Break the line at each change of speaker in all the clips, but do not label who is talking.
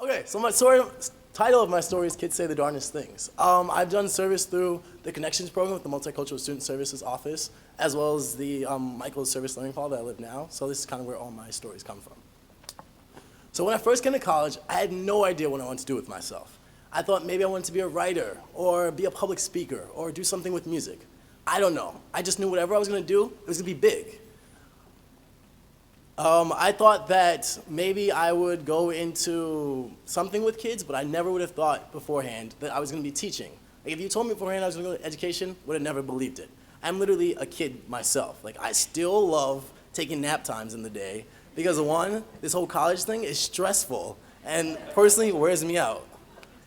Okay, so title of my story is Kids Say the Darndest Things. I've done service through the Connections program with the Multicultural Student Services Office, as well as the Michael Service Learning Hall that I live now. So this is kind of where all my stories come from. So when I first came to college, I had no idea what I wanted to do with myself. I thought maybe I wanted to be a writer, or be a public speaker, or do something with music. I don't know. I just knew whatever I was going to do, it was going to be big. I thought that maybe I would go into something with kids, but I never would have thought beforehand that I was going to be teaching. Like if you told me beforehand I was going to go to education, would have never believed it. I'm literally a kid myself. Like I still love taking nap times in the day because one, this whole college thing is stressful and personally wears me out.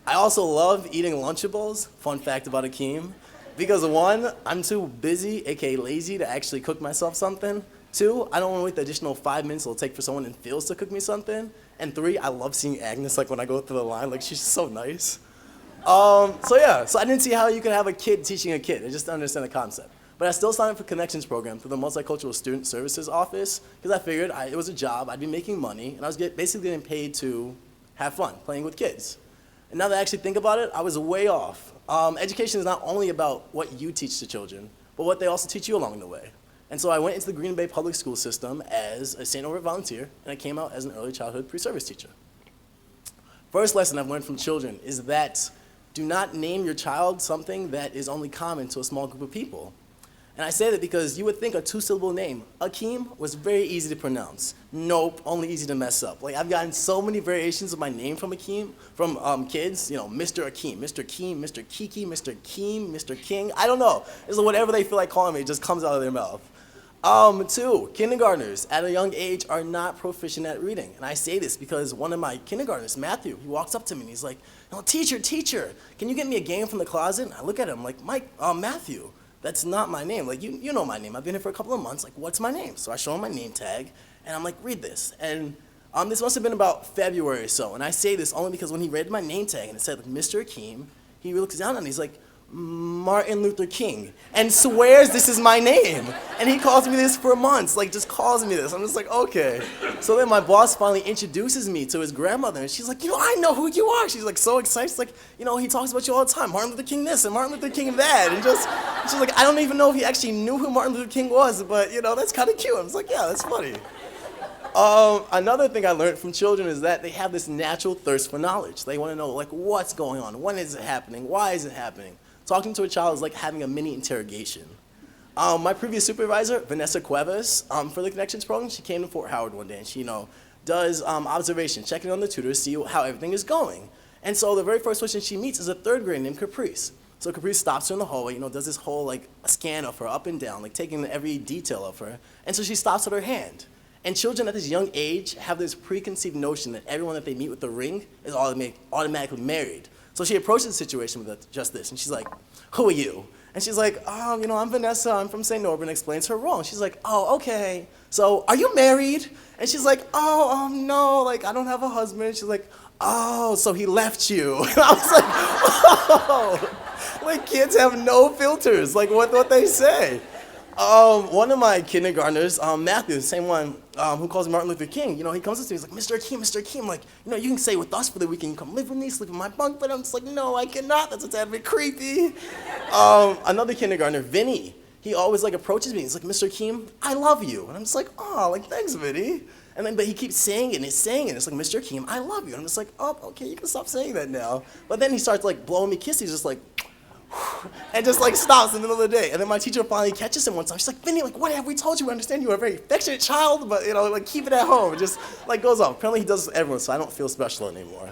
I also love eating Lunchables, fun fact about Akeem, because one, I'm too busy, aka lazy, to actually cook myself something. Two, I don't want to wait the additional 5 minutes it'll take for someone in Fields to cook me something. And three, I love seeing Agnes like when I go through the line, like she's so nice. So I didn't see how you could have a kid teaching a kid. I just didn't understand the concept. But I still signed up for Connections program through the Multicultural Student Services Office because I figured it was a job, I'd be making money, and I was basically getting paid to have fun, playing with kids. And now that I actually think about it, I was way off. Education is not only about what you teach to children, but what they also teach you along the way. And so I went into the Green Bay public school system as a St. Norbert volunteer, and I came out as an early childhood pre-service teacher. First lesson I've learned from children is that do not name your child something that is only common to a small group of people. And I say that because you would think a two-syllable name, Akeem, was very easy to pronounce. Nope, only easy to mess up. Like I've gotten so many variations of my name from Akeem, from kids, you know, Mr. Akeem, Mr. Keem, Mr. Kiki, Mr. Keem, Mr. King, I don't know. It's whatever they feel like calling me, it just comes out of their mouth. Two, kindergartners at a young age are not proficient at reading. And I say this because one of my kindergartners, Matthew, he walks up to me and he's like, teacher, can you get me a game from the closet? And I look at him like, Matthew, that's not my name. Like, you know my name. I've been here for a couple of months. Like, what's my name? So I show him my name tag and I'm like, read this. And this must have been about February or so. And I say this only because when he read my name tag and it said like, Mr. Akeem, he looks down and he's like, Martin Luther King, and swears this is my name. And he calls me this for months, like just calls me this. I'm just like, okay. So then my boss finally introduces me to his grandmother, and she's like, I know who you are. She's like so excited. She's like, he talks about you all the time. Martin Luther King this and Martin Luther King that. And she's like, I don't even know if he actually knew who Martin Luther King was, but that's kind of cute. I was like, yeah, that's funny. Another thing I learned from children is that they have this natural thirst for knowledge. They want to know like what's going on, when is it happening, why is it happening? Talking to a child is like having a mini interrogation. My previous supervisor, Vanessa Cuevas, for the Connections program, she came to Fort Howard one day and she, does observation, checking on the tutors, see how everything is going. And so the very first person she meets is a third grader named Caprice. So Caprice stops her in the hallway, does this whole like scan of her up and down, like taking every detail of her. And so she stops at her hand. And children at this young age have this preconceived notion that everyone that they meet with the ring is automatically married. So she approaches the situation with just this, and she's like, who are you? And she's like, I'm Vanessa, I'm from St. Norbert, and explains her role. She's like, oh, okay, so are you married? And she's like, no, like I don't have a husband. She's like, oh, so he left you. And I was like, oh, like kids have no filters, like what they say. One of my kindergartners, Matthew, the same one who calls me Martin Luther King, he comes up to me, he's like, Mr. Akeem, like, you can stay with us for the weekend, you come live with me, sleep in my bunk, but I'm just like, no, I cannot, that's a tad bit creepy. Another kindergartner, Vinny, he always like approaches me, he's like, Mr. Akeem, I love you. And I'm just like, oh, like, thanks, Vinny. And then, but he keeps saying it, and he's saying it, it's like, Mr. Akeem, I love you. And I'm just like, oh, okay, you can stop saying that now. But then he starts like blowing me kisses, just like, and just like stops in the middle of the day. And then my teacher finally catches him one time. She's like, Vinny, like, what have we told you? We understand you're a very affectionate child, but like keep it at home. It just like goes off. Apparently he does this to everyone, so I don't feel special anymore.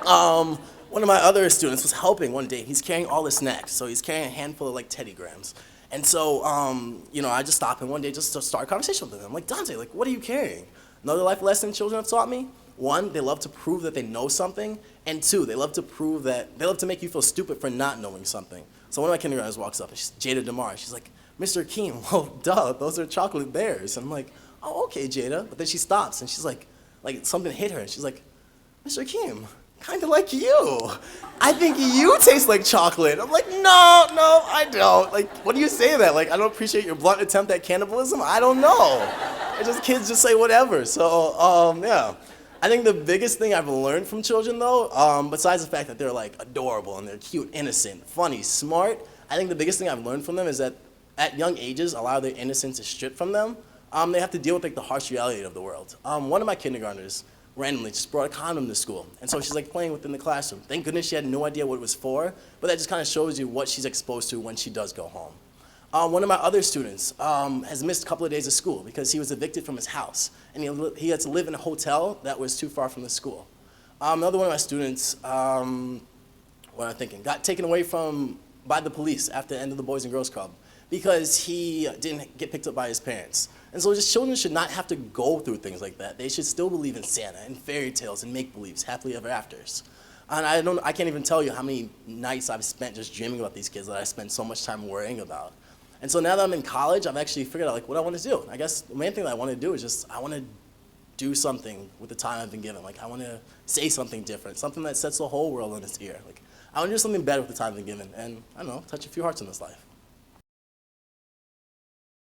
One of my other students was helping one day. He's carrying all the snacks. So he's carrying a handful of like Teddy Grahams. And so, I just stopped him one day just to start a conversation with him. I'm like, Dante, like, what are you carrying? Another life lesson children have taught me. One, they love to prove that they know something, and two, they love to make you feel stupid for not knowing something. So one of my kindergartners walks up, and she's Jada DeMar. She's like, Mr. Akeem, well, duh, those are chocolate bears. And I'm like, oh, okay, Jada. But then she stops, and she's like something hit her, and she's like, Mr. Akeem, kind of like you. I think you taste like chocolate. I'm like, no, I don't. Like, what do you say that? Like, I don't appreciate your blunt attempt at cannibalism? I don't know. Kids just say whatever. So, yeah. I think the biggest thing I've learned from children, though, besides the fact that they're like adorable and they're cute, innocent, funny, smart, I think the biggest thing I've learned from them is that at young ages, a lot of their innocence is stripped from them. They have to deal with like the harsh reality of the world. One of my kindergartners randomly just brought a condom to school, and so she's like playing within the classroom. Thank goodness she had no idea what it was for, but that just kind of shows you what she's exposed to when she does go home. One of my other students has missed a couple of days of school because he was evicted from his house, and he had to live in a hotel that was too far from the school. Another one of my students, what am I thinking, got taken away by the police after the end of the Boys and Girls Club because he didn't get picked up by his parents. And so just children should not have to go through things like that. They should still believe in Santa and fairy tales and make-believes, happily ever afters. And I can't even tell you how many nights I've spent just dreaming about these kids that I spend so much time worrying about. And so now that I'm in college, I've actually figured out like what I want to do. I guess the main thing that I want to do is just I want to do something with the time I've been given. Like I want to say something different, something that sets the whole world on its ear. Like I want to do something better with the time I've been given, and I don't know, touch a few hearts in this life.